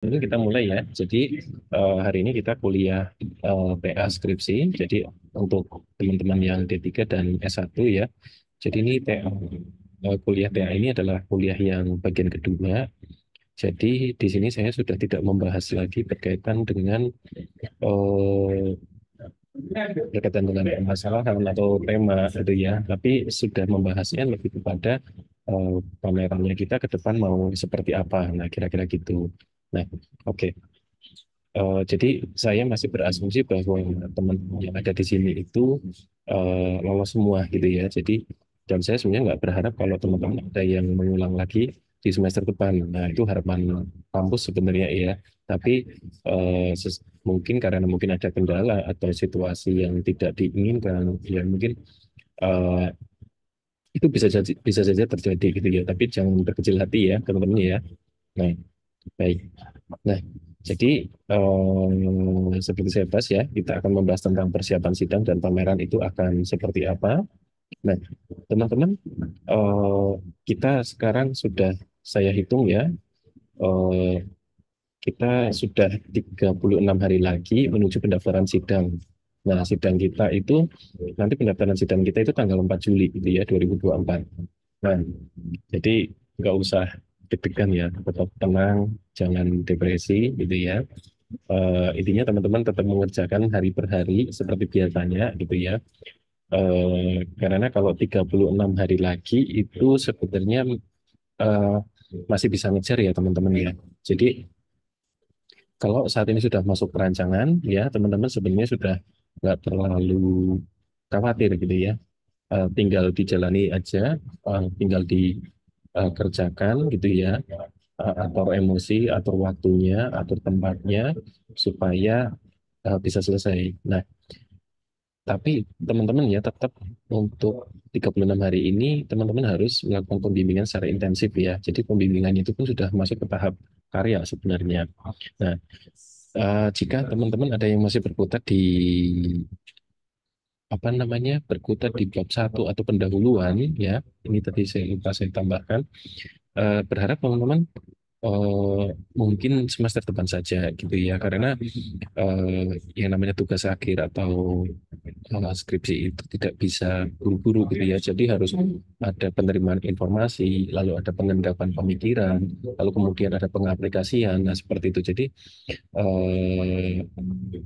Ini kita mulai ya. Jadi hari ini kita kuliah PA skripsi. Jadi untuk teman-teman yang D3 dan S1 ya. Jadi ini TA, kuliah TA ini adalah kuliah yang bagian kedua. Jadi di sini saya sudah tidak membahas lagi eh, berkaitan dengan permasalahan atau tema gitu ya. Tapi sudah membahasnya lebih kepada pamerannya kita ke depan mau seperti apa. Nah, kira-kira gitu. Nah, oke. Jadi saya masih berasumsi bahwa teman yang ada di sini itu lolos semua gitu ya. Jadi dan saya sebenarnya nggak berharap kalau teman-teman ada yang mengulang lagi di semester depan. Nah itu harapan kampus sebenarnya ya. Tapi mungkin karena mungkin ada kendala atau situasi yang tidak diinginkan, ya mungkin eh, itu bisa saja terjadi gitu ya. Tapi jangan berkecil hati ya teman-teman ya. Nah baik. Nah, jadi seperti saya bahas ya, kita akan membahas tentang persiapan sidang dan pameran itu akan seperti apa. Nah, teman-teman, eh, kita sekarang sudah saya hitung ya, eh, kita sudah 36 hari lagi menuju pendaftaran sidang. Nah, sidang kita itu, nanti pendaftaran sidang kita itu tanggal 4 Juli gitu ya, 2024. Nah, jadi nggak usah deg-degan ya, tetap tenang, jangan depresi gitu ya. Intinya teman-teman tetap mengerjakan hari per hari seperti biasanya gitu ya. Karena kalau 36 hari lagi itu sebenarnya eh, masih bisa ngejar ya teman-teman ya. Jadi kalau saat ini sudah masuk perancangan ya teman-teman sebenarnya sudah nggak terlalu khawatir gitu ya. Tinggal dijalani aja, tinggal dikerjakan gitu ya. Atur emosi, atur waktunya, atur tempatnya supaya bisa selesai. Nah, tapi teman-teman ya tetap untuk 36 hari ini teman-teman harus melakukan pembimbingan secara intensif ya. Jadi pembimbingan itu pun sudah masuk ke tahap karya sebenarnya. Nah, jika teman-teman ada yang masih berkutat di apa namanya berkutat di bab satu atau pendahuluan ya, ini tadi saya lupa saya tambahkan. Berharap teman-teman eh, mungkin semester depan saja gitu ya karena yang namanya tugas akhir atau skripsi itu tidak bisa buru-buru gitu ya jadi harus ada penerimaan informasi lalu ada pengendapan pemikiran lalu kemudian ada pengaplikasian nah seperti itu jadi eh,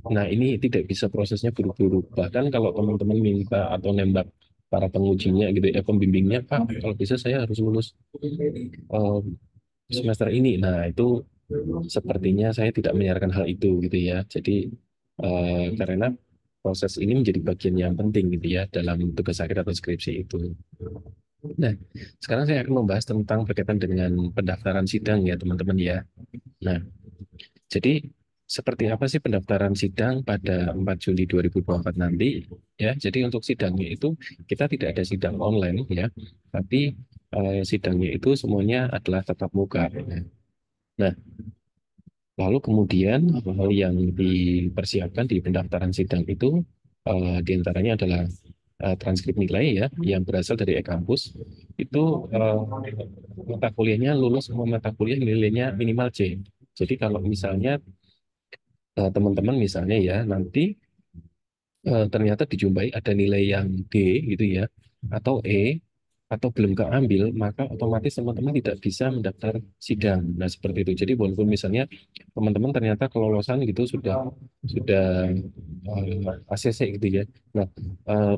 nah ini tidak bisa prosesnya buru-buru bahkan kalau teman-teman minta atau nembak para pengujinya gitu ya pembimbingnya Pak kalau bisa saya harus lulus eh, semester ini. Nah, itu sepertinya saya tidak menyarankan hal itu gitu ya. Jadi karena proses ini menjadi bagian yang penting gitu ya dalam tugas akhir atau skripsi itu. Nah, sekarang saya akan membahas tentang berkaitan dengan pendaftaran sidang ya teman-teman ya. Nah, jadi seperti apa sih pendaftaran sidang pada 4 Juli 2024 nanti? Ya, jadi untuk sidangnya itu kita tidak ada sidang online ya, tapi sidangnya itu semuanya adalah tatap muka. Nah, lalu kemudian hal yang dipersiapkan di pendaftaran sidang itu diantaranya adalah transkrip nilai ya yang berasal dari e-kampus itu mata kuliahnya lulus semua mata kuliah nilainya minimal C. Jadi kalau misalnya teman-teman misalnya ya nanti ternyata dijumpai ada nilai yang D gitu ya atau E atau belum keambil maka otomatis teman-teman tidak bisa mendaftar sidang. Nah seperti itu. Jadi walaupun misalnya teman-teman ternyata kelolosan gitu sudah ACC gitu ya. Nah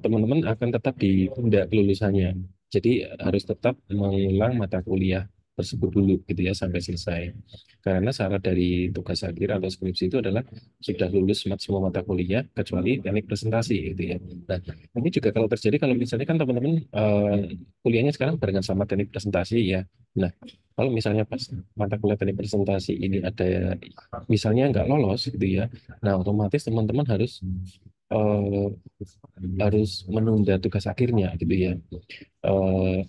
teman-teman akan tetap ditunda kelulusannya. Jadi harus tetap mengulang mata kuliah tersebut dulu gitu ya sampai selesai. Karena syarat dari tugas akhir atau skripsi itu adalah sudah lulus semua mata kuliah kecuali teknik presentasi gitu ya. Nah, ini juga kalau terjadi kalau misalnya kan teman-teman kuliahnya sekarang barengan sama teknik presentasi ya. Nah, kalau misalnya pas mata kuliah teknik presentasi ini ada misalnya nggak lolos gitu ya. Nah, otomatis teman-teman eh, harus menunda tugas akhirnya gitu ya.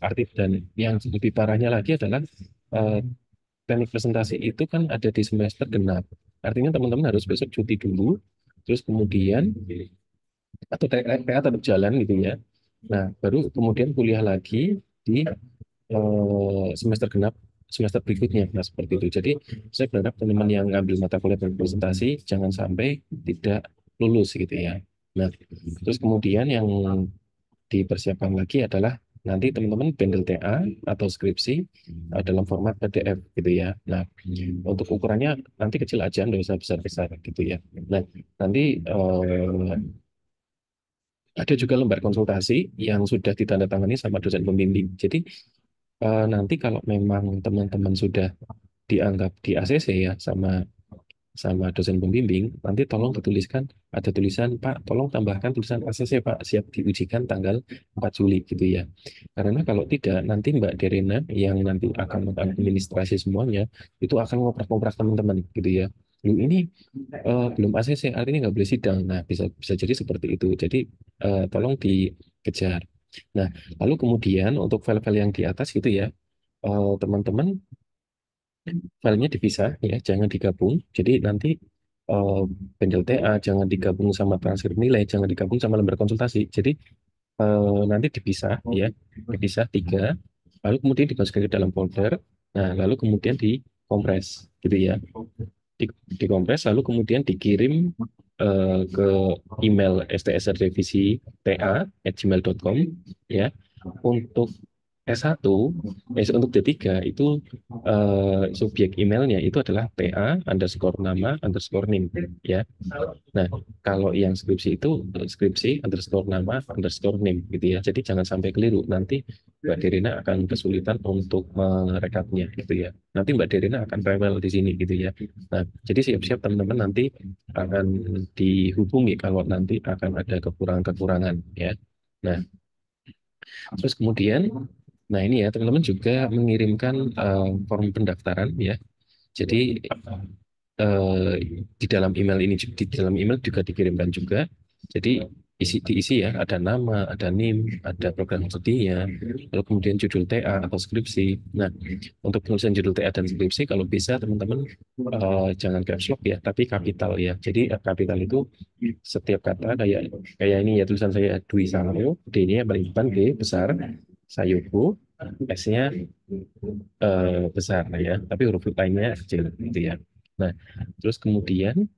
Arti dan yang lebih parahnya lagi adalah eh, teknik presentasi itu kan ada di semester genap. Artinya teman-teman harus besok cuti dulu, terus kemudian atau TA tetap jalan gitu ya. Nah, baru kemudian kuliah lagi di semester genap. semester berikutnya. Nah, seperti itu. Jadi saya berharap teman-teman yang ngambil mata kuliah presentasi jangan sampai tidak lulus gitu ya. Nah, terus kemudian yang dipersiapkan lagi adalah nanti teman-teman bundle TA atau skripsi dalam format PDF gitu ya. Nah, untuk ukurannya nanti kecil aja, nggak usah besar-besar gitu ya. Nah, nanti ada juga lembar konsultasi yang sudah ditandatangani sama dosen pembimbing. Jadi nanti kalau memang teman-teman sudah dianggap di ACC ya sama sama dosen pembimbing, nanti tolong dituliskan ada tulisan Pak, tolong tambahkan tulisan ACC Pak, siap diujikan tanggal 4 Juli gitu ya. Karena kalau tidak, nanti Mbak Derena yang nanti akan mengadministrasi semuanya, itu akan ngoprak-ngoprak teman-teman gitu ya. Lu ini belum ACC, artinya nggak boleh sidang. Nah, bisa bisa jadi seperti itu. Jadi tolong dikejar. Nah, lalu kemudian untuk file-file yang di atas gitu ya, teman-teman filenya dipisah ya, jangan digabung. Jadi nanti eh, bundle TA jangan digabung sama transkrip nilai, jangan digabung sama lembar konsultasi. Jadi nanti dipisah ya, dipisah tiga, lalu kemudian dimasukin ke dalam folder. Nah, lalu kemudian dikompres gitu ya, dikompres lalu kemudian dikirim ke email stsrevisi.ta@gmail.com ya. Untuk S1, untuk D3 itu subjek emailnya itu adalah TA underscore nama underscore nim ya. Nah, kalau yang skripsi itu skripsi underscore nama underscore nim gitu ya. Jadi jangan sampai keliru. Nanti Mbak Derina akan kesulitan untuk merekapnya gitu ya. Nanti Mbak Derina akan rewel di sini gitu ya. Nah, jadi siap-siap teman-teman nanti akan dihubungi kalau nanti akan ada kekurangan-kekurangan ya. Nah, terus kemudian, nah ini ya teman-teman juga mengirimkan form pendaftaran ya. Jadi eh, di dalam email ini di dalam email juga dikirimkan juga. Jadi diisi ya, ada nama, ada NIM, ada program studinya, lalu kemudian judul TA atau skripsi. Nah, untuk penulisan judul TA dan skripsi kalau bisa teman-teman jangan caps lock ya, tapi kapital ya. Jadi kapital itu setiap kata kayak kayak ini ya tulisan saya Dwi Sango, D-nya yang paling depan, G besar, Sayuku, S-nya besar ya, tapi huruf lainnya kecil gitu ya. Nah, terus kemudian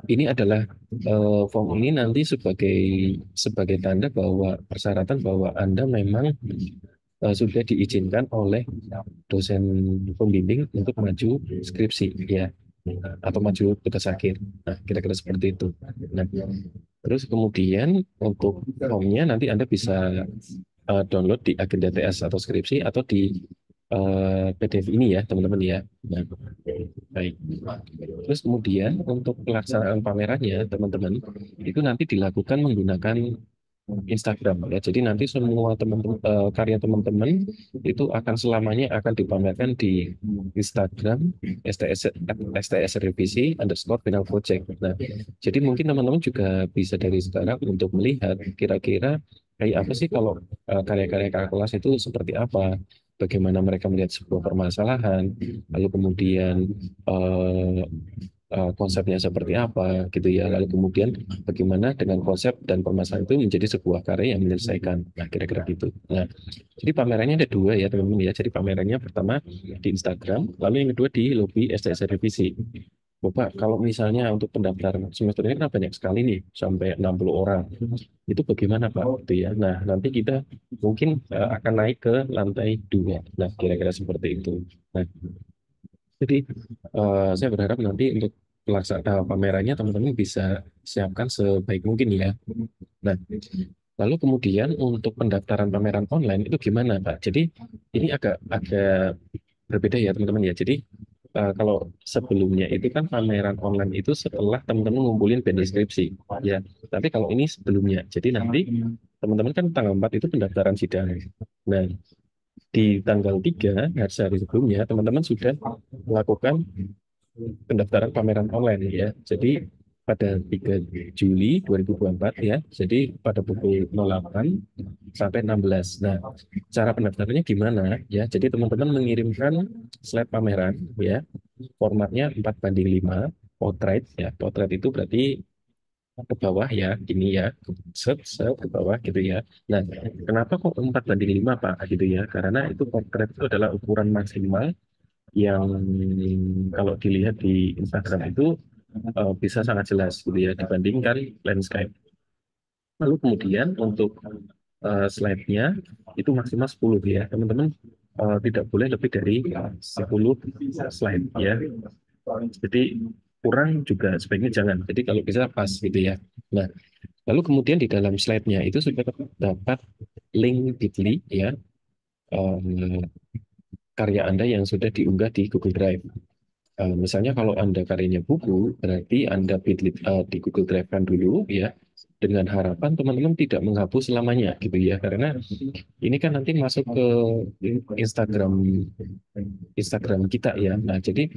ini adalah form ini nanti sebagai sebagai tanda bahwa persyaratan bahwa Anda memang sudah diizinkan oleh dosen pembimbing untuk maju skripsi ya atau maju tugas akhir. Nah, kira-kira seperti itu. Nah, terus kemudian untuk formnya nanti Anda bisa download di Agenda TS atau skripsi atau di PDF ini ya, teman-teman ya. Nah, baik. Terus kemudian untuk pelaksanaan pamerannya, teman-teman, itu nanti dilakukan menggunakan Instagram ya. Jadi nanti semua teman-teman karya teman-teman itu akan selamanya akan dipamerkan di Instagram STS Revisi underscore final project. Nah, jadi mungkin teman-teman juga bisa dari sekarang untuk melihat kira-kira kayak apa sih kalau karya-karya kakak kelas itu seperti apa, bagaimana mereka melihat sebuah permasalahan, lalu kemudian eh, konsepnya seperti apa gitu ya. Lalu kemudian bagaimana dengan konsep dan permasalahan itu menjadi sebuah karya yang menyelesaikan. Nah, kira-kira gitu. Nah, jadi pamerannya ada dua ya teman-teman ya. Jadi pamerannya pertama di Instagram, lalu yang kedua di lobi STS Revisi. Bapak, kalau misalnya untuk pendaftaran semester ini kan banyak sekali nih, sampai 60 orang. Itu bagaimana Pak? Gitu ya. Nah, nanti kita mungkin akan naik ke lantai 2. Nah, kira-kira seperti itu. Nah, jadi saya berharap nanti untuk pelaksanaan pamerannya teman-teman bisa siapkan sebaik mungkin ya. Nah, lalu kemudian untuk pendaftaran pameran online itu gimana Pak? Jadi ini agak agak berbeda ya teman-teman ya. Jadi kalau sebelumnya itu kan pameran online itu setelah teman-teman ngumpulin band deskripsi ya. Tapi kalau ini sebelumnya. Jadi nanti teman-teman kan tanggal 4 itu pendaftaran sidang. Nah, di tanggal 3 hari sebelumnya teman-teman sudah melakukan pendaftaran pameran online ya. Jadi pada 3 Juli 2024 ya. Jadi pada pukul 08 sampai 16. Nah, cara pendaftarannya gimana ya? Jadi teman-teman mengirimkan slide pameran ya. Formatnya 4:5 portrait ya. Portrait itu berarti ke bawah ya, ini ya, set, set, ke bawah gitu ya. Nah, kenapa kok 4:5 Pak gitu ya? Karena itu portrait itu adalah ukuran maksimal yang kalau dilihat di Instagram itu bisa sangat jelas gitu ya dibandingkan landscape. Lalu kemudian untuk slide-nya itu maksimal 10 ya. Teman-teman tidak boleh lebih dari 10 slide ya. Jadi kurang juga sebaiknya jangan. Jadi kalau bisa pas gitu ya. Nah, lalu kemudian di dalam slide-nya itu sudah terdapat link Bitly ya, eh, karya Anda yang sudah diunggah di Google Drive. Misalnya kalau Anda karyanya buku, berarti Anda di Google Drive kan dulu ya, dengan harapan teman-teman tidak menghapus selamanya gitu ya, karena ini kan nanti masuk ke Instagram Instagram kita ya. Nah, jadi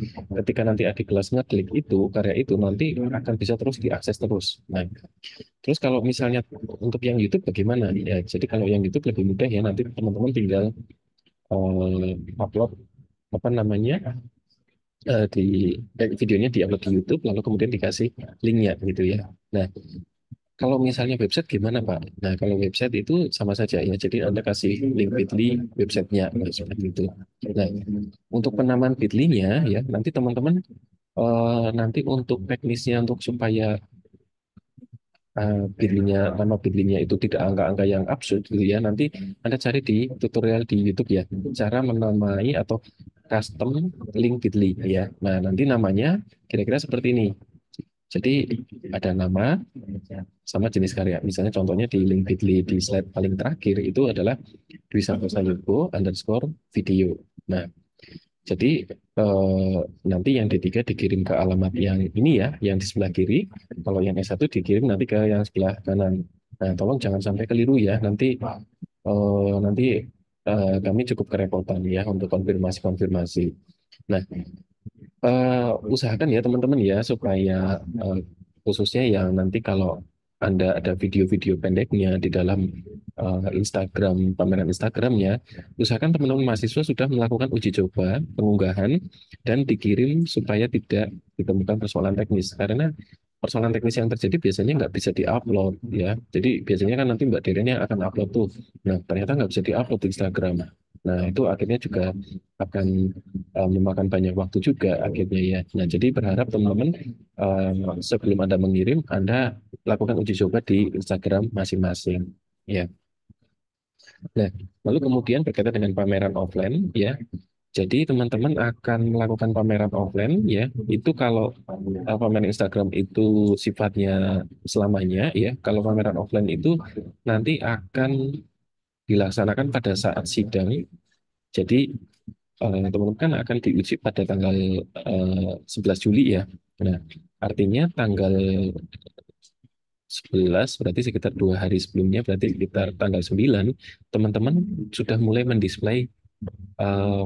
ketika nanti adik kelas ngeklik itu karya itu nanti akan bisa terus diakses terus. Nah, terus kalau misalnya untuk yang YouTube bagaimana? Ya, jadi kalau yang YouTube lebih mudah ya, nanti teman-teman tinggal upload apa namanya videonya diupload di YouTube lalu kemudian dikasih linknya gitu ya. Nah, kalau misalnya website gimana Pak? Nah, kalau website itu sama saja ya. Jadi Anda kasih link Bitly websitenya nah, seperti itu. Nah, untuk penamaan Bitly-nya ya nanti teman-teman nanti untuk teknisnya untuk supaya nama Bitly-nya itu tidak angka-angka yang absurd gitu ya. Nanti Anda cari di tutorial di YouTube ya, cara menamai atau custom link Bitly ya. Nah, nanti namanya kira-kira seperti ini. Jadi ada nama sama jenis karya. Misalnya contohnya di link Bitly di slide paling terakhir itu adalah Dwi Santosa Yogo underscore video. Nah, jadi nanti yang D3 dikirim ke alamat yang ini ya, yang di sebelah kiri. Kalau yang S1 dikirim nanti ke yang sebelah kanan. Nah, tolong jangan sampai keliru ya. Nanti kami cukup kerepotan ya untuk konfirmasi-konfirmasi. Nah, usahakan ya teman-teman ya supaya khususnya yang nanti kalau Anda ada video-video pendeknya di dalam pameran Instagramnya, usahakan teman-teman mahasiswa sudah melakukan uji coba, pengunggahan, dan dikirim supaya tidak ditemukan persoalan teknis. Karena persoalan teknis yang terjadi biasanya nggak bisa diupload ya. Jadi biasanya kan nanti Mbak Deren yang akan upload tuh. Nah, ternyata nggak bisa diupload di Instagram. Nah, itu akhirnya juga akan memakan banyak waktu juga akhirnya ya. Nah, jadi berharap teman-teman sebelum Anda mengirim, Anda lakukan uji coba di Instagram masing-masing. Ya. Nah, lalu kemudian berkaitan dengan pameran offline, ya. Jadi teman-teman akan melakukan pameran offline, ya. Itu kalau pameran Instagram itu sifatnya selamanya, ya. Kalau pameran offline itu nanti akan dilaksanakan pada saat sidang. Jadi teman-teman kan akan diuji pada tanggal 11 Juli ya. Nah, artinya tanggal 11 berarti sekitar 2 hari sebelumnya, berarti sekitar tanggal 9, teman-teman sudah mulai mendisplay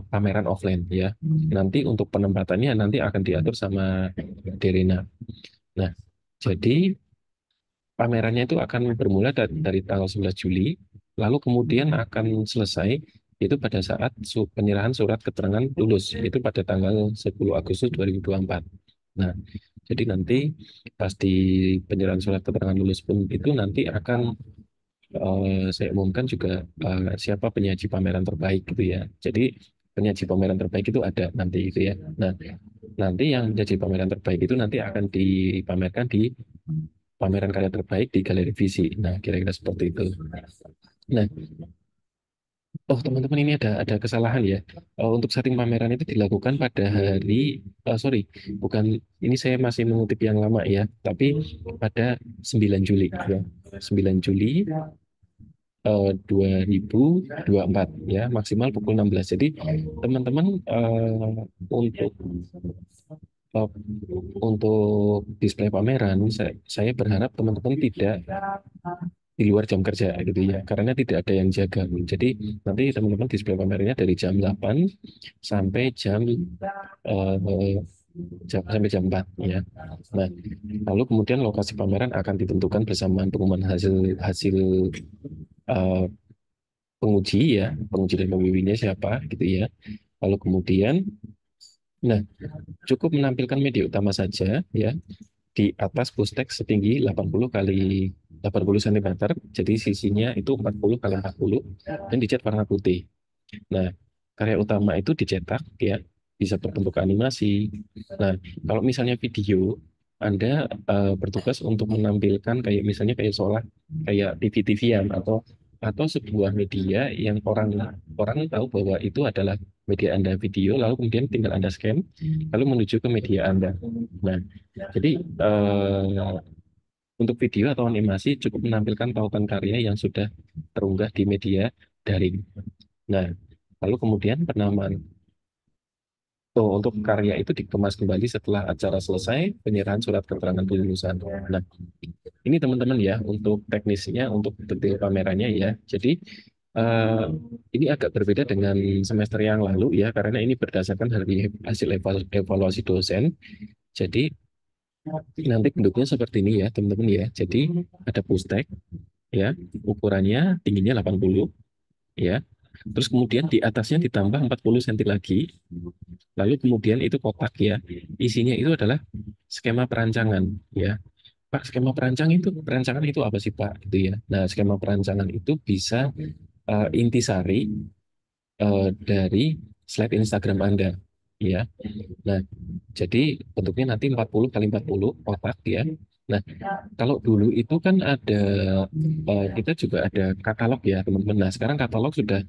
pameran offline ya. Nanti untuk penempatannya nanti akan diatur sama Derena. Nah, jadi pamerannya itu akan bermula dari tanggal 11 Juli, lalu kemudian akan selesai itu pada saat penyerahan surat keterangan lulus, itu pada tanggal 10 Agustus 2024. Nah, jadi nanti pas di penyerahan surat keterangan lulus pun itu nanti akan saya umumkan juga siapa penyaji pameran terbaik gitu ya. Jadi penyaji pameran terbaik itu ada nanti itu ya. Nah, nanti yang menjadi pameran terbaik itu nanti akan dipamerkan di pameran karya terbaik di Galeri Visi. Nah, kira-kira seperti itu. Nah, oh teman-teman ini ada kesalahan ya. Untuk setting pameran itu dilakukan pada sorry, bukan, ini saya masih mengutip yang lama ya, tapi pada 9 Juli ya. 9 Juli 2024 ya, maksimal pukul 16. Jadi teman-teman untuk eh, untuk display pameran, saya berharap teman-teman tidak di luar jam kerja gitu ya, karena tidak ada yang jaga. Jadi nanti teman-teman display pamerannya dari jam 8 sampai eh, sampai jam 4 ya. Nah, lalu kemudian lokasi pameran akan ditentukan bersamaan pengumuman hasil hasil eh, penguji ya, penguji dan pembimbingnya siapa gitu ya. Lalu kemudian, nah, cukup menampilkan media utama saja ya. di atas pustek setinggi 80 kali 80 cm, jadi sisinya itu 40 kali 40 dan dicat warna putih. Nah, karya utama itu dicetak ya, bisa berbentuk animasi. Nah, kalau misalnya video, Anda bertugas untuk menampilkan kayak misalnya kayak seolah kayak TV-TVan atau sebuah media yang orang orang tahu bahwa itu adalah media Anda video, lalu kemudian tinggal Anda scan, lalu menuju ke media Anda. Nah, jadi untuk video atau animasi cukup menampilkan tautan karya yang sudah terunggah di media daring. Nah, lalu kemudian penamaan untuk karya itu dikemas kembali setelah acara selesai, penyerahan surat keterangan kelulusan. Nah, ini teman-teman ya untuk teknisnya, untuk detail kameranya ya. Jadi eh, ini agak berbeda dengan semester yang lalu ya, karena ini berdasarkan hasil evaluasi dosen. Jadi nanti bentuknya seperti ini ya, teman-teman ya. Jadi ada pustek ya, ukurannya tingginya 80 ya. Terus kemudian di atasnya ditambah 40 cm lagi. Lalu kemudian itu kotak ya. Isinya itu adalah skema perancangan ya. Pak, skema perancangan itu apa sih Pak? Gitu ya. Nah, skema perancangan itu bisa intisari dari slide Instagram Anda ya. Nah, jadi bentuknya nanti 40 kali 40 kotak ya. Nah, kalau dulu itu kan ada kita juga ada katalog ya teman-teman. Nah, sekarang katalog sudah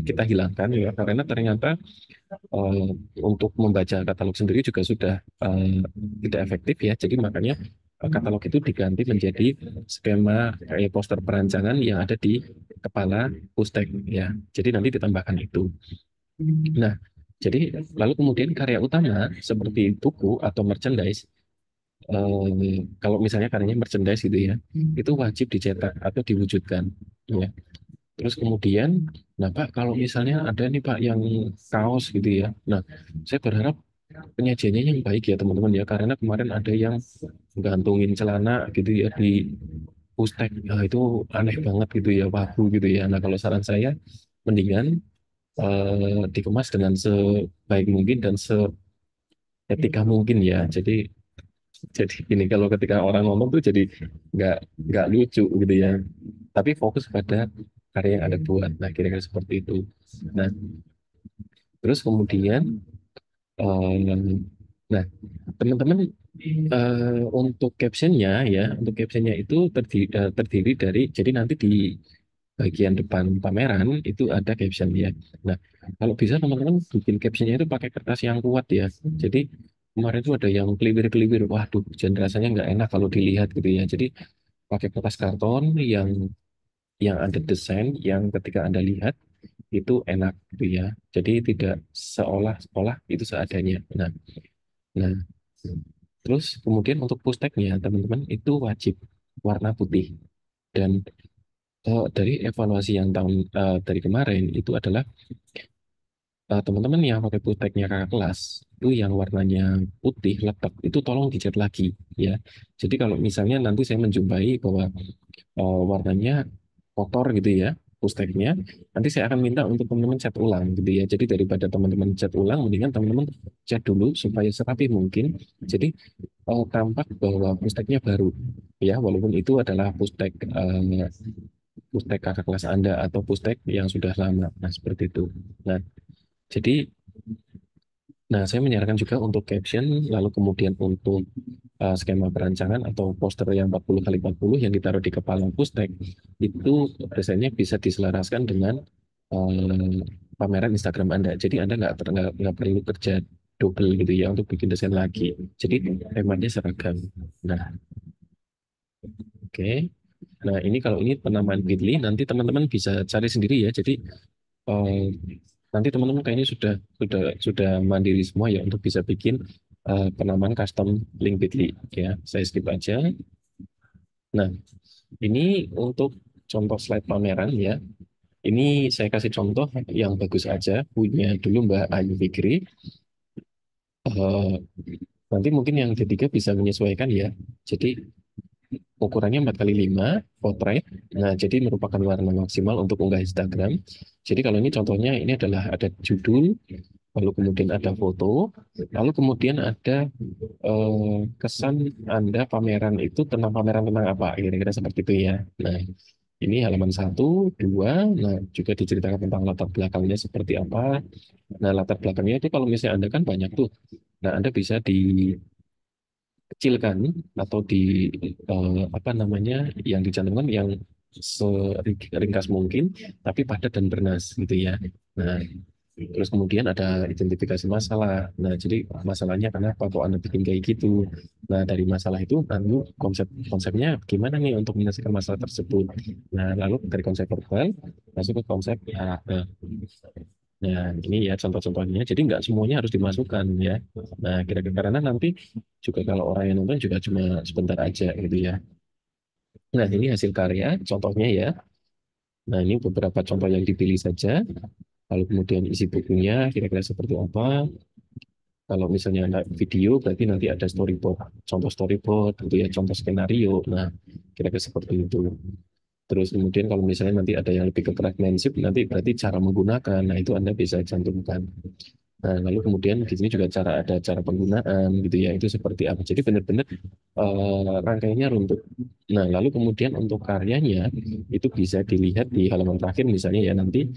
kita hilangkan ya karena ternyata eh, untuk membaca katalog sendiri juga sudah tidak efektif ya. Jadi makanya katalog itu diganti menjadi skema kayak poster perancangan yang ada di kepala pustek ya. Jadi nanti ditambahkan itu. Nah, jadi lalu kemudian karya utama seperti buku atau merchandise, kalau misalnya karyanya merchandise gitu ya, itu wajib dicetak atau diwujudkan. Ya. Terus kemudian, nah Pak, kalau misalnya ada nih Pak yang kaos gitu ya, nah saya berharap penyajiannya yang baik ya teman-teman ya, karena kemarin ada yang gantungin celana gitu ya di pustek, nah, itu aneh banget gitu ya, wagu gitu ya. Nah kalau saran saya, mendingan dikemas dengan sebaik mungkin dan seetika mungkin ya. Jadi ini kalau ketika orang ngomong tuh jadi nggak nggak lucu gitu ya. Tapi fokus pada karya yang ada buat. Nah kira-kira seperti itu. Nah terus kemudian nah teman-teman untuk captionnya ya, untuk captionnya itu terdiri dari jadi nanti di bagian depan pameran itu ada caption ya. Nah, kalau bisa teman-teman bikin captionnya itu pakai kertas yang kuat ya. Jadi kemarin itu ada yang keliwir-keliwir, waduh, jadi rasanya nggak enak kalau dilihat gitu ya. Jadi pakai kertas karton yang ada desain yang ketika Anda lihat itu enak gitu ya. Jadi tidak seolah-olah itu seadanya. Nah, terus kemudian untuk pusteknya teman-teman itu wajib warna putih dan dari evaluasi yang dari kemarin itu adalah teman-teman yang pakai pusteknya kakak kelas itu yang warnanya putih letak itu tolong dicat lagi ya. Jadi kalau misalnya nanti saya menjumpai bahwa warnanya kotor gitu ya pusteknya, nanti saya akan minta untuk teman-teman cat ulang gitu ya. Jadi daripada teman-teman cat ulang, mendingan teman-teman cat dulu supaya serapi mungkin. Jadi tampak bahwa pusteknya baru ya, walaupun itu adalah pustek kakak kelas Anda atau pustek yang sudah lama. Nah, seperti itu. Nah, jadi saya menyarankan juga untuk caption, lalu kemudian untuk skema perancangan atau poster yang 40 kali 40 yang ditaruh di kepala pustek, itu desainnya bisa diselaraskan dengan eh, pameran Instagram Anda. Jadi Anda nggak perlu kerja double gitu ya untuk bikin desain lagi. Jadi temanya seragam. Nah, oke. Nah, ini kalau ini penamaan Bitly, nanti teman-teman bisa cari sendiri ya. Jadi eh, nanti teman-teman kayaknya sudah mandiri semua ya untuk bisa bikin penamaan custom link Bitly ya. Saya skip aja. Nah, ini untuk contoh slide pameran ya. Ini saya kasih contoh yang bagus aja punya dulu Mbak Ayu Fikri. Eh, nanti mungkin yang ketiga bisa menyesuaikan ya. Jadi ukurannya 4 kali 5 potret. Nah, jadi merupakan warna maksimal untuk unggah Instagram. Jadi kalau ini contohnya ini adalah ada judul, lalu kemudian ada foto, lalu kemudian ada kesan Anda pameran itu tentang pameran tentang apa? Kira-kira seperti itu ya. Nah, ini halaman satu, dua, nah juga diceritakan tentang latar belakangnya seperti apa. Nah, latar belakangnya itu kalau misalnya Anda kan banyak tuh. Nah, Anda bisa dikecilkan atau apa namanya yang dicantumkan yang seringkas mungkin, tapi padat dan bernas gitu ya. Nah, terus kemudian ada identifikasi masalah. Nah, jadi masalahnya kenapa kok Anda bikin kayak gitu? Nah, dari masalah itu lalu konsepnya gimana nih untuk menyelesaikan masalah tersebut. Nah, lalu dari konsep verbal masuk ke konsep ya. Nah, ini ya contoh-contohnya. Jadi nggak semuanya harus dimasukkan ya. Nah, kira-kira karena nanti juga kalau orang yang nonton juga cuma sebentar aja gitu ya. Nah, ini hasil karya, contohnya ya. Nah, ini beberapa contoh yang dipilih saja. Lalu kemudian isi bukunya kira-kira seperti apa. Kalau misalnya ada video, berarti nanti ada storyboard, contoh storyboard, gitu ya, contoh skenario. Nah, kira-kira seperti itu. Terus kemudian kalau misalnya nanti ada yang lebih ke craftsmanship, nanti berarti cara menggunakan. Nah, itu Anda bisa cantumkan. Nah, lalu kemudian di sini juga ada cara penggunaan gitu ya. Itu seperti apa. Jadi benar-benar rangkaiannya runtut. Nah, lalu kemudian untuk karyanya itu bisa dilihat di halaman terakhir misalnya ya nanti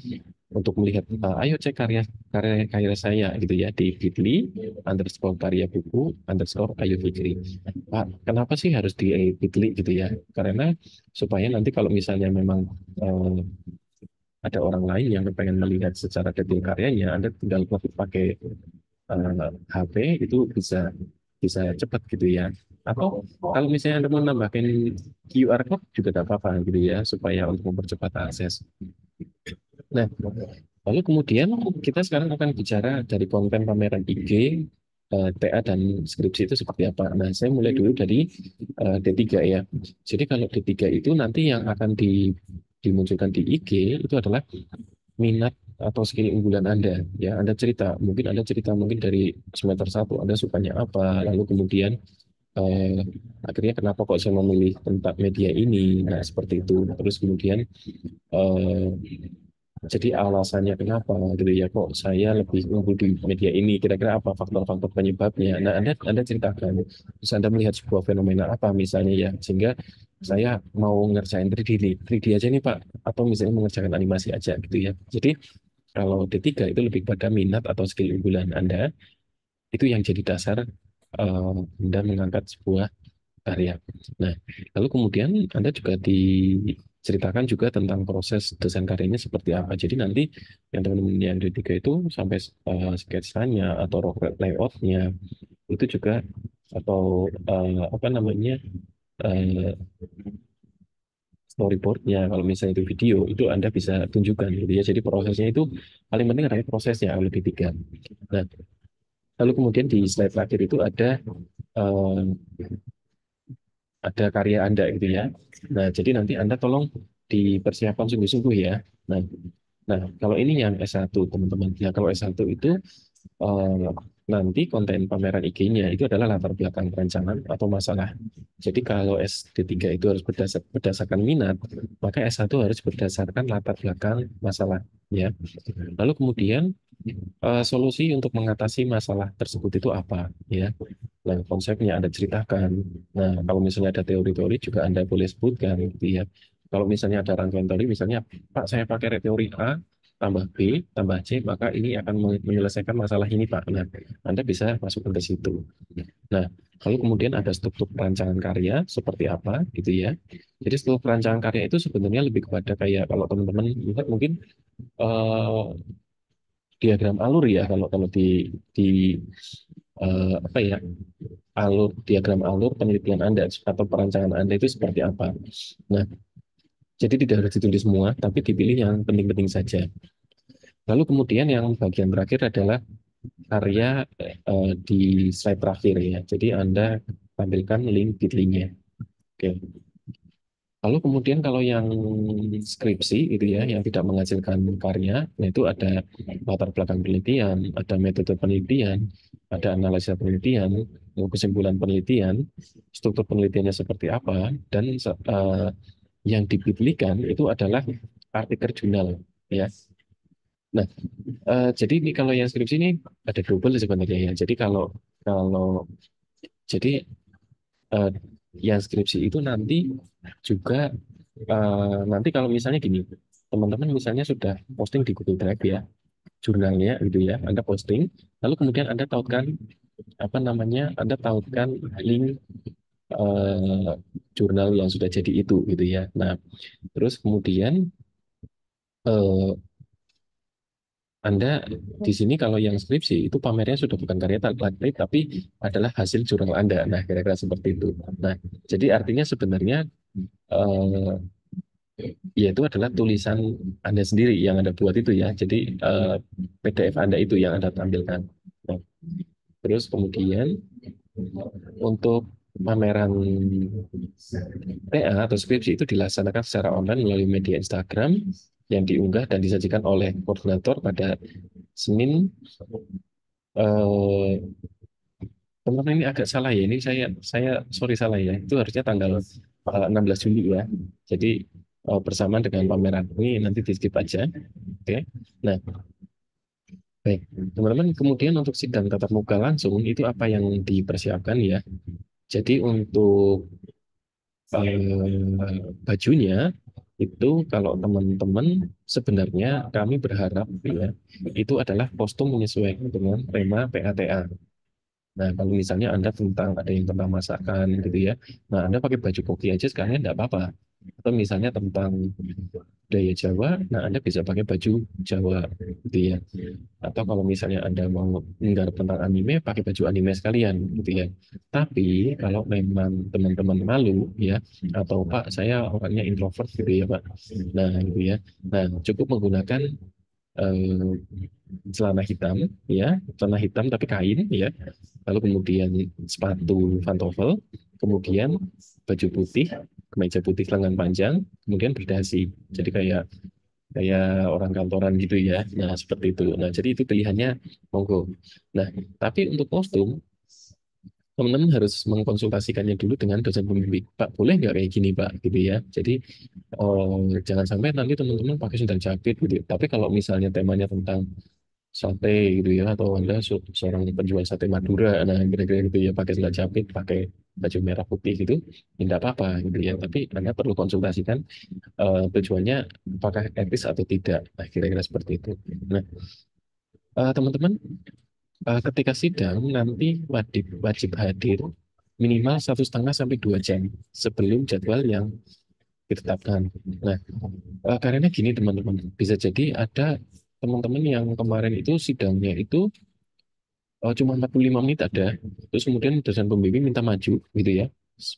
untuk melihat ayo cek karya saya gitu ya di bit.ly underscore karya buku underscore Ayu Fikri. Pak, kenapa sih harus di bit.ly gitu ya? Karena supaya nanti kalau misalnya memang eh, ada orang lain yang pengen melihat secara detail karyanya, Anda tinggal klik pakai HP itu bisa bisa cepat gitu ya. Atau kalau misalnya Anda mau nambahin QR code juga tidak apa-apa gitu ya, supaya untuk mempercepat akses. Nah, lalu kemudian kita sekarang akan bicara dari konten pameran IG, TA dan skripsi itu seperti apa. Nah, saya mulai dulu dari D3 ya. Jadi kalau D3 itu nanti yang akan dimunculkan di IG itu adalah minat atau skill unggulan Anda. Ya, Anda cerita, mungkin dari semester satu Anda sukanya apa, lalu kemudian eh, akhirnya kenapa kok saya memilih tentang media ini. Nah, seperti itu. Terus kemudian eh, jadi alasannya kenapa gitu ya kok saya lebih unggul di media ini kira-kira apa faktor-faktor penyebabnya. Nah, Anda ceritakan. Terus Anda melihat sebuah fenomena apa misalnya ya sehingga saya mau ngerjain 3D nih. 3D aja nih Pak atau misalnya mengerjakan animasi aja gitu ya. Jadi kalau D3 itu lebih pada minat atau skill unggulan Anda itu yang jadi dasar Anda mengangkat sebuah karya. Nah, lalu kemudian Anda juga diceritakan juga tentang proses desain karyanya seperti apa. Jadi nanti yang teman-teman yang D3 itu sampai sketsanya atau layoutnya itu juga atau apa namanya eh, storyboardnya kalau misalnya itu video itu Anda bisa tunjukkan gitu ya. Jadi prosesnya itu paling penting adalah prosesnya kalau D3. Nah, lalu kemudian di slide terakhir itu eh, ada karya Anda gitu ya. Nah, jadi nanti Anda tolong dipersiapkan sungguh-sungguh ya. Nah, nah kalau ini yang S1 teman-teman. Nah, kalau S1 itu eh, nanti konten pameran IG-nya itu adalah latar belakang perencanaan atau masalah. Jadi kalau SD3 itu harus berdasarkan minat, maka S1 harus berdasarkan latar belakang masalah ya. Lalu kemudian solusi untuk mengatasi masalah tersebut itu apa ya. Nah, konsepnya Anda ceritakan. Nah, kalau misalnya ada teori-teori juga Anda boleh sebutkan gitu ya. Kalau misalnya ada rangkaian teori, misalnya, Pak, saya pakai teori A, tambah B, tambah C, maka ini akan menyelesaikan masalah ini, Pak. Nah, Anda bisa masukkan ke situ. Nah, lalu kemudian ada struktur perancangan karya seperti apa gitu ya. Jadi struktur perancangan karya itu sebenarnya lebih kepada kayak kalau teman-teman lihat mungkin eh, diagram alur ya kalau kalau di apa ya diagram alur penelitian Anda atau perancangan Anda itu seperti apa. Nah, jadi tidak harus ditulis semua, tapi dipilih yang penting-penting saja. Lalu kemudian yang bagian terakhir adalah karya di slide terakhir ya. Jadi Anda tampilkan link bit.ly-nya. Oke. Lalu kemudian kalau yang skripsi itu ya, yang tidak menghasilkan karya, nah itu ada latar belakang penelitian, ada metode penelitian, ada analisa penelitian, kesimpulan penelitian, struktur penelitiannya seperti apa, dan yang dipilihkan itu adalah artikel jurnal ya. Nah, jadi ini kalau yang skripsi ini ada double sebenarnya ya. Jadi kalau kalau Jadi eh, yang skripsi itu nanti juga nanti kalau misalnya gini, teman-teman misalnya sudah posting di Google Drive ya, jurnalnya gitu ya, Anda posting, lalu kemudian Anda tautkan apa namanya, Anda tautkan link eh, jurnal yang sudah jadi itu gitu ya. Nah, terus kemudian eh, Anda di sini kalau yang skripsi itu pamernya sudah bukan karya terbaik tapi adalah hasil jurnal Anda. Nah, kira-kira seperti itu. Nah, jadi artinya sebenarnya eh, ya itu adalah tulisan Anda sendiri yang Anda buat itu ya. Jadi PDF Anda itu yang Anda tampilkan. Nah, terus kemudian untuk pameran TA atau skripsi itu dilaksanakan secara online melalui media Instagram yang diunggah dan disajikan oleh koordinator pada Senin. eh Teman-teman ini agak salah ya. Ini saya sorry salah ya. Itu harusnya tanggal 16 Juli ya. Jadi bersamaan dengan pameran ini nanti di skip aja. Oke. Nah, baik. Teman-teman, kemudian untuk sidang tatap muka langsung itu apa yang dipersiapkan ya? Jadi untuk bajunya itu kalau teman-teman sebenarnya kami berharap ya itu adalah kostum menyesuaikan dengan tema PATA. Nah, kalau misalnya Anda tentang ada yang tentang masakan gitu ya, nah Anda pakai baju koki aja sekarang enggak apa-apa. Atau misalnya tentang budaya Jawa, nah Anda bisa pakai baju Jawa gitu ya. Atau kalau misalnya Anda mau menggarap tentang anime, pakai baju anime sekalian gitu ya. Tapi kalau memang teman-teman malu ya, atau Pak saya orangnya introvert gitu ya Pak. Nah gitu ya. Nah cukup menggunakan eh, celana hitam ya, celana hitam tapi kain ya, lalu kemudian sepatu pantofel, kemudian baju putih, kemeja putih lengan panjang, kemudian berdasi. Jadi kayak kayak orang kantoran gitu ya. Nah, seperti itu. Nah, jadi itu pilihannya monggo. Nah, tapi untuk kostum teman-teman harus mengkonsultasikannya dulu dengan dosen pembimbing. Pak, boleh nggak kayak gini, Pak? Gitu ya. Jadi jangan sampai nanti teman-teman pakai sandal jepit gitu. Tapi kalau misalnya temanya tentang sate gitu ya, atau Anda seorang penjual sate Madura, nah kira-kira gitu ya, pakai sandal jepit, pakai baju merah putih gitu, ya nggak apa-apa gitu ya. Tapi Anda perlu konsultasikan tujuannya apakah etis atau tidak. Nah, kira-kira seperti itu. Nah, teman-teman, ketika sidang nanti wajib wajib hadir minimal 1,5 sampai 2 jam sebelum jadwal yang ditetapkan. Nah, karena gini teman-teman, bisa jadi ada teman-teman yang kemarin itu sidangnya itu cuma 45 menit ada, terus kemudian dosen pembimbing minta maju gitu ya.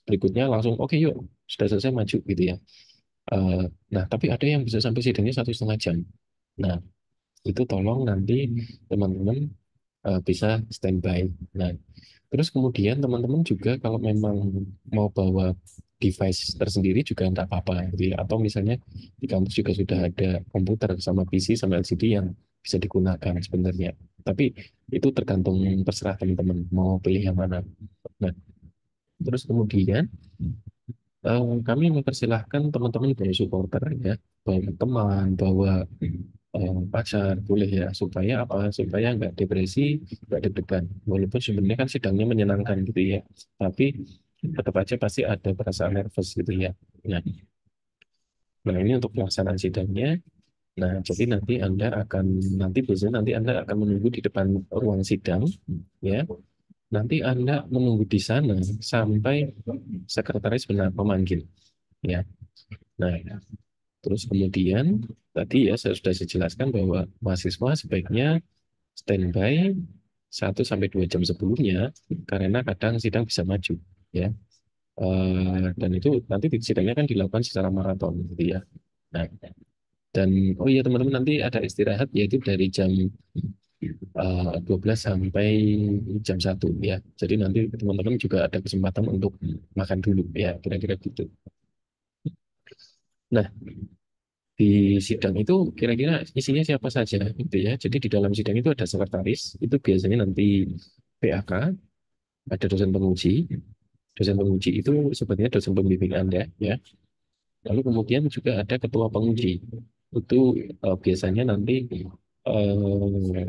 Berikutnya langsung oke yuk sudah selesai maju gitu ya. Eh, nah, tapi ada yang bisa sampai sidangnya 1,5 jam. Nah, itu tolong nanti teman-teman bisa standby. Nah, terus kemudian teman-teman juga kalau memang mau bawa device tersendiri juga enggak apa-apa gitu ya. Atau misalnya di kampus juga sudah ada komputer sama PC sama LCD yang bisa digunakan sebenarnya. Tapi itu tergantung terserah teman-teman mau pilih yang mana. Nah, terus kemudian kami mempersilahkan teman-teman bawa supporter ya, bawa teman, bawa pacar boleh ya, supaya apa? Supaya nggak depresi, nggak deg-degan. Walaupun sebenarnya kan sidangnya menyenangkan gitu ya, tapi tetap aja pasti ada perasaan nervous gitu ya. Nah, nah ini untuk pelaksanaan sidangnya. Nah, jadi nanti biasanya nanti Anda akan menunggu di depan ruang sidang ya. Nanti Anda menunggu di sana sampai sekretaris benar memanggil ya. Nah, terus kemudian tadi ya saya sudah jelaskan bahwa mahasiswa sebaiknya standby 1 sampai 2 jam sebelumnya karena kadang sidang bisa maju ya. Dan itu nanti sidangnya kan dilakukan secara maraton gitu ya. Nah, dan oh iya teman-teman nanti ada istirahat yaitu dari jam 12 sampai jam 1 ya. Jadi nanti teman-teman juga ada kesempatan untuk makan dulu ya kira-kira gitu. Nah, di sidang itu kira-kira isinya siapa saja gitu ya. Jadi di dalam sidang itu ada sekretaris, itu biasanya nanti PAK, ada dosen penguji. Dosen penguji itu sebenarnya dosen pembimbing Anda ya. Lalu kemudian juga ada ketua penguji. Itu biasanya nanti eh,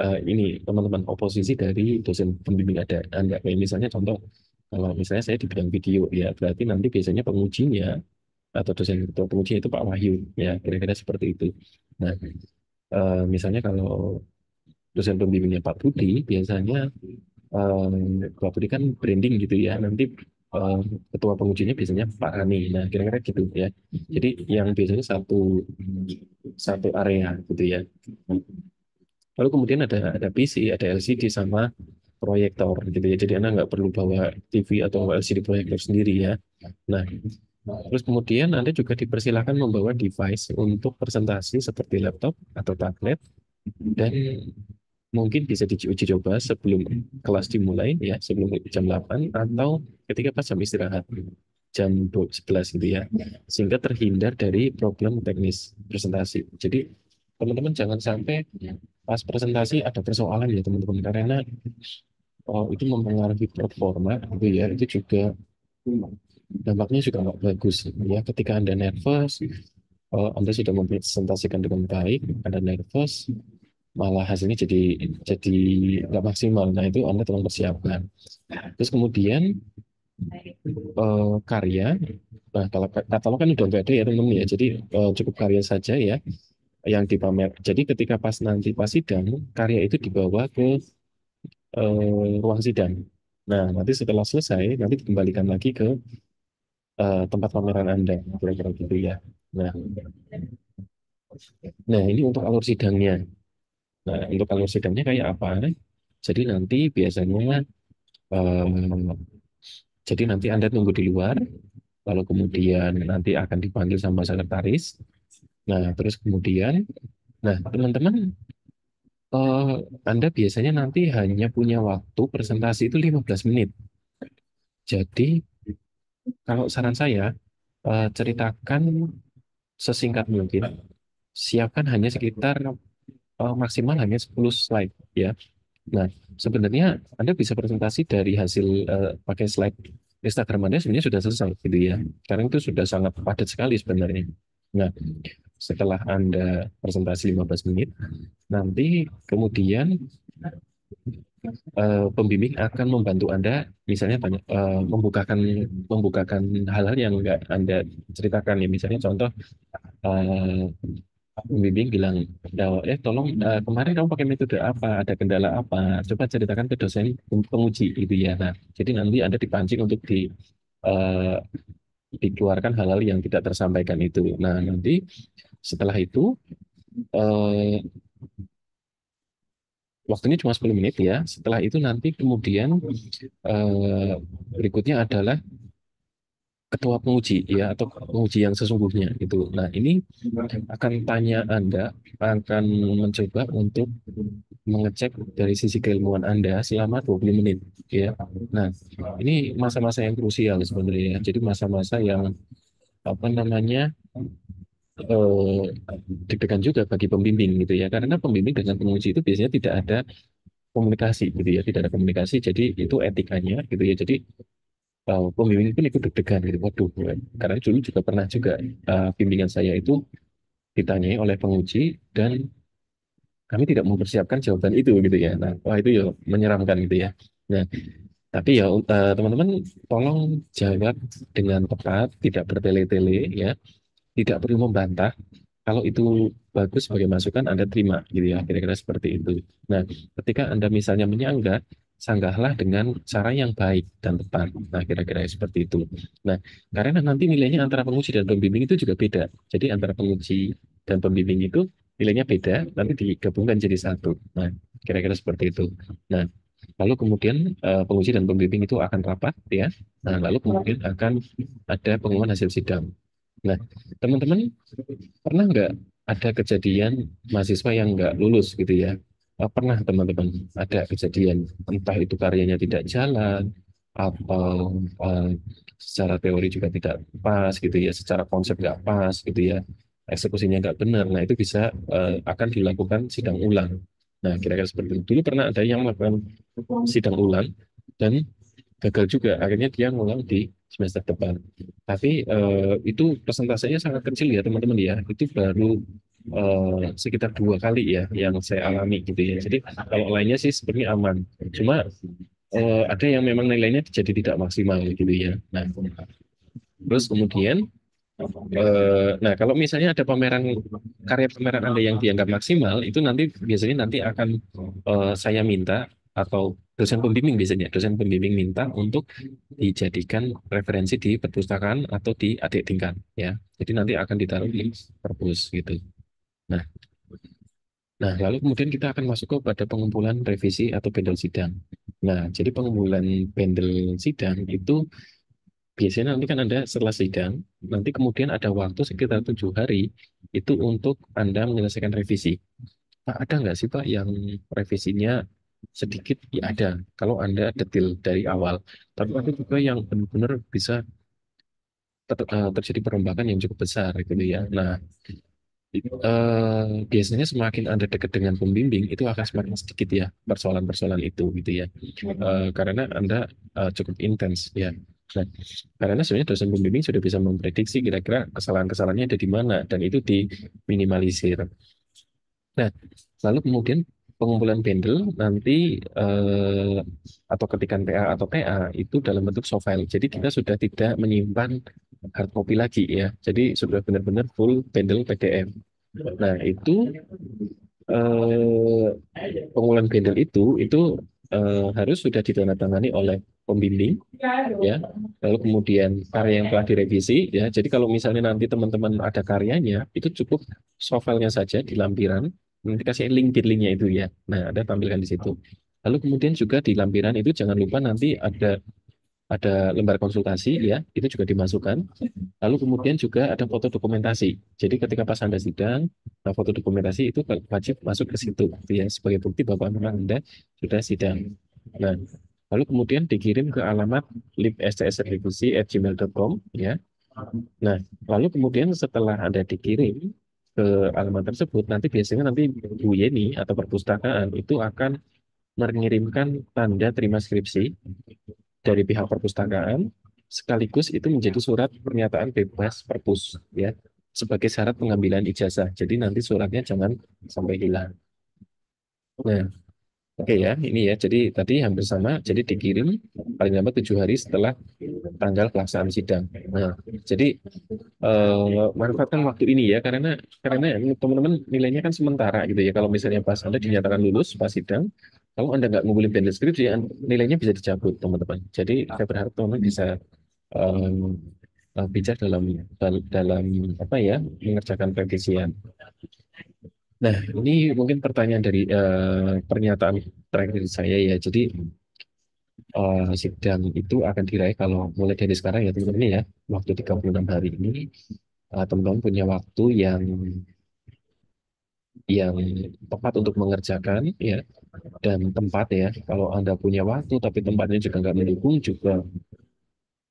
ini teman-teman oposisi dari dosen pembimbing ada Anda. Kayak misalnya contoh, kalau misalnya saya di bidang video, ya berarti nanti biasanya pengujinya atau dosen atau pengujinya itu Pak Wahyu, ya kira-kira seperti itu. Nah, misalnya kalau dosen pembimbingnya Pak Budi, biasanya Pak Budi kan branding gitu ya. Nanti eh, ketua pengujinya biasanya Pak Rani. Nah, kira-kira gitu ya. Jadi yang biasanya satu satu area gitu ya. Lalu kemudian ada PC, ada LCD sama proyektor gitu ya. Jadi Anda nggak perlu bawa TV atau LCD proyektor sendiri ya. Nah, terus kemudian Anda juga dipersilakan membawa device untuk presentasi seperti laptop atau tablet dan mungkin bisa diuji coba sebelum kelas dimulai ya, sebelum jam 8 atau ketika pas jam istirahat jam 11 gitu ya. Sehingga terhindar dari problem teknis presentasi. Jadi teman-teman jangan sampai pas presentasi ada persoalan ya teman-teman karena itu mempengaruhi performa gitu ya. Itu juga dampaknya juga nggak bagus ya ketika Anda nervous, Anda sudah mempresentasikan dengan baik, Anda nervous, malah hasilnya jadi nggak maksimal. Nah itu Anda tolong persiapkan. Terus kemudian karya, nah kalau katalog kan udah nggak ada ya teman-teman ya, jadi cukup karya saja ya yang dipamer. Jadi ketika pas nanti pas sidang, karya itu dibawa ke ruang sidang. Nah nanti setelah selesai, nanti dikembalikan lagi ke tempat pameran Anda, kira-kira gitu ya. Nah, nah ini untuk alur sidangnya. Nah, untuk alur sidangnya kayak apa? Jadi nanti biasanya, eh, jadi nanti Anda tunggu di luar, lalu kemudian nanti akan dipanggil sama sekretaris. Nah, terus kemudian, nah teman-teman, eh, Anda biasanya nanti hanya punya waktu presentasi itu 15 menit. Jadi, kalau saran saya, ceritakan sesingkat mungkin. Siapkan hanya sekitar maksimal hanya 10 slide ya. Nah, sebenarnya Anda bisa presentasi dari hasil pakai slide Instagram Anda sebenarnya sudah selesai gitu ya. Karena itu sudah sangat padat sekali sebenarnya. Nah, setelah Anda presentasi 15 menit, nanti kemudian pembimbing akan membantu Anda misalnya banyak membukakan membukakan hal-hal yang enggak Anda ceritakan ya. Misalnya contoh eh, pembimbing bilang, tolong kemarin kamu pakai metode apa, ada kendala apa, coba ceritakan ke dosen penguji gitu ya. Nah, jadi nanti Anda dipancing untuk eh, dikeluarkan hal-hal yang tidak tersampaikan itu. Nah, nanti setelah itu eh, waktunya cuma 10 menit ya. Setelah itu nanti kemudian eh, berikutnya adalah ketua penguji ya atau penguji yang sesungguhnya gitu. Nah, ini akan tanya Anda, akan mencoba untuk mengecek dari sisi keilmuan Anda selama 20 menit ya. Nah, ini masa-masa yang krusial sebenarnya. Jadi masa-masa yang apa namanya eh, deg-degan juga bagi pembimbing gitu ya. Karena pembimbing dengan penguji itu biasanya tidak ada komunikasi gitu ya, tidak ada komunikasi. Jadi itu etikanya gitu ya. Jadi pembimbing pun ikut deg-degan gitu. Waduh, karena dulu juga pernah juga bimbingan saya itu ditanyai oleh penguji dan kami tidak mempersiapkan jawaban itu gitu ya. Nah, wah itu ya menyeramkan gitu ya. Nah, tapi ya teman-teman tolong jawab dengan tepat, tidak bertele-tele ya, tidak perlu membantah. Kalau itu bagus sebagai masukan Anda terima gitu ya, kira-kira seperti itu. Nah, ketika Anda misalnya menyanggah, sanggahlah dengan cara yang baik dan tepat. Nah, kira-kira seperti itu. Nah, karena nanti nilainya antara penguji dan pembimbing itu juga beda. Jadi antara penguji dan pembimbing itu nilainya beda, nanti digabungkan jadi satu. Nah, kira-kira seperti itu. Nah, lalu kemudian penguji dan pembimbing itu akan rapat ya. Nah, lalu kemudian akan ada pengumuman hasil sidang. Nah, teman-teman pernah nggak ada kejadian mahasiswa yang nggak lulus gitu ya? Pernah teman-teman ada kejadian entah itu karyanya tidak jalan atau secara teori juga tidak pas gitu ya, secara konsep nggak pas gitu ya, eksekusinya nggak benar. Nah itu bisa akan dilakukan sidang ulang. Nah kira-kira seperti itu. Dulu pernah ada yang melakukan sidang ulang dan gagal juga. Akhirnya dia ngulang di semester depan. Tapi itu persentasenya sangat kecil ya teman-teman ya. Itu baru sekitar 2 kali ya yang saya alami gitu ya. Jadi kalau lainnya sih sebenarnya aman. Cuma ada yang memang nilainya jadi tidak maksimal gitu ya. Nah, terus kemudian nah, kalau misalnya ada pameran karya pameran Anda yang dianggap maksimal, itu nanti biasanya nanti akan saya minta atau dosen pembimbing biasanya dosen pembimbing minta untuk dijadikan referensi di perpustakaan atau di adik tingkat ya. Jadi nanti akan ditaruh di perpus gitu. Nah, lalu kemudian kita akan masuk kepada pengumpulan revisi atau bendel sidang. Nah, jadi pengumpulan bendel sidang itu biasanya nanti kan Anda setelah sidang, nanti kemudian ada waktu sekitar 7 hari itu untuk Anda menyelesaikan revisi. Pak, ada nggak sih Pak yang revisinya sedikit? Ya ada, kalau Anda detil dari awal. Tapi ada juga yang benar-benar bisa terjadi perombakan yang cukup besar gitu ya. Nah, biasanya semakin Anda dekat dengan pembimbing, itu akan semakin sedikit ya persoalan-persoalan itu gitu ya. Karena Anda cukup intens ya. Nah, karena sebenarnya dosen pembimbing sudah bisa memprediksi kira-kira kesalahan-kesalahannya ada di mana dan itu diminimalisir. Nah, lalu kemudian pengumpulan bundle nanti atau ketikan PA atau TA itu dalam bentuk soft file. Jadi kita sudah tidak menyimpan hard copy lagi ya. Jadi sudah benar-benar full bundle PDF. Nah, itu pengumpulan bundle itu harus sudah ditandatangani oleh pembimbing ya. Lalu kemudian karya yang telah direvisi ya. Jadi kalau misalnya nanti teman-teman ada karyanya, itu cukup soft file-nya saja di lampiran. Nanti kasih link bit.ly-nya itu ya. Nah, ada tampilkan di situ. Lalu kemudian juga di lampiran itu jangan lupa nanti ada lembar konsultasi ya, itu juga dimasukkan. Lalu kemudian juga ada foto dokumentasi. Jadi ketika pas Anda sidang, nah foto dokumentasi itu wajib masuk ke situ gitu ya sebagai bukti bahwa memang Anda sudah sidang. Nah, lalu kemudian dikirim ke alamat libstsrevisi@gmail.com ya. Nah, lalu kemudian setelah Anda dikirim ke alamat tersebut, nanti biasanya nanti Bu Yeni atau perpustakaan itu akan mengirimkan tanda terima skripsi dari pihak perpustakaan, sekaligus itu menjadi surat pernyataan bebas perpus ya sebagai syarat pengambilan ijazah. Jadi nanti suratnya jangan sampai hilang. Nah, oke ya, ini ya. Jadi tadi hampir sama. Jadi dikirim paling lambat 7 hari setelah tanggal pelaksanaan sidang. Nah, jadi manfaatkan waktu ini ya, karena teman-teman nilainya kan sementara gitu ya. Kalau misalnya pas Anda dinyatakan lulus pas sidang, kalau Anda nggak ngumpulin band skripsi, nilainya bisa dicabut teman-teman. Jadi saya berharap teman-teman bisa em, bijak dalam dalam apa ya mengerjakan revisian. Nah, ini mungkin pertanyaan dari pernyataan terakhir dari saya ya. Jadi sidang itu akan diraih kalau mulai dari sekarang ya teman-teman ya, waktu 36 hari ini teman-teman punya waktu yang tepat untuk mengerjakan ya dan tempat ya. Kalau Anda punya waktu tapi tempatnya juga nggak mendukung juga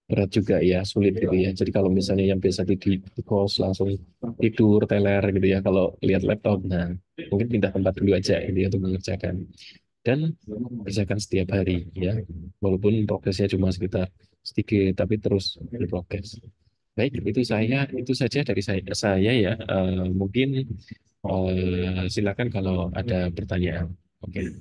berat juga ya, sulit gitu ya. Jadi kalau misalnya yang biasa di kos langsung tidur teler gitu ya, kalau lihat laptop, nah mungkin pindah tempat dulu aja gitu ya untuk mengerjakan dan kerjakan setiap hari ya, walaupun progresnya cuma sekitar sedikit tapi terus berprogres. Baik, itu saja dari saya ya. Mungkin silakan kalau ada pertanyaan. Oke.